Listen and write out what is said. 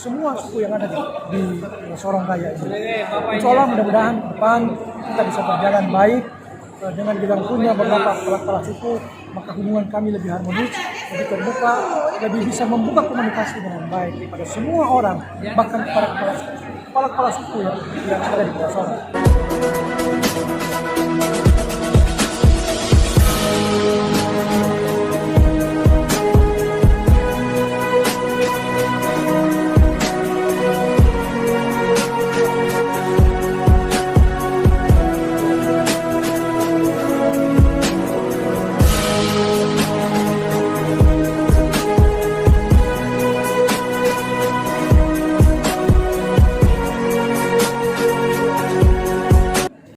semua suku yang ada di Sorong Raya ini. Insya Allah mudah-mudahan ke depan kita bisa berjalan baik dengan kita punya beberapa kepala suku, maka hubungan kami lebih harmonis, lebih terbuka, lebih bisa membuka komunikasi dengan baik kepada semua orang, bahkan kepada kepala suku yang ada di Kota Sorong.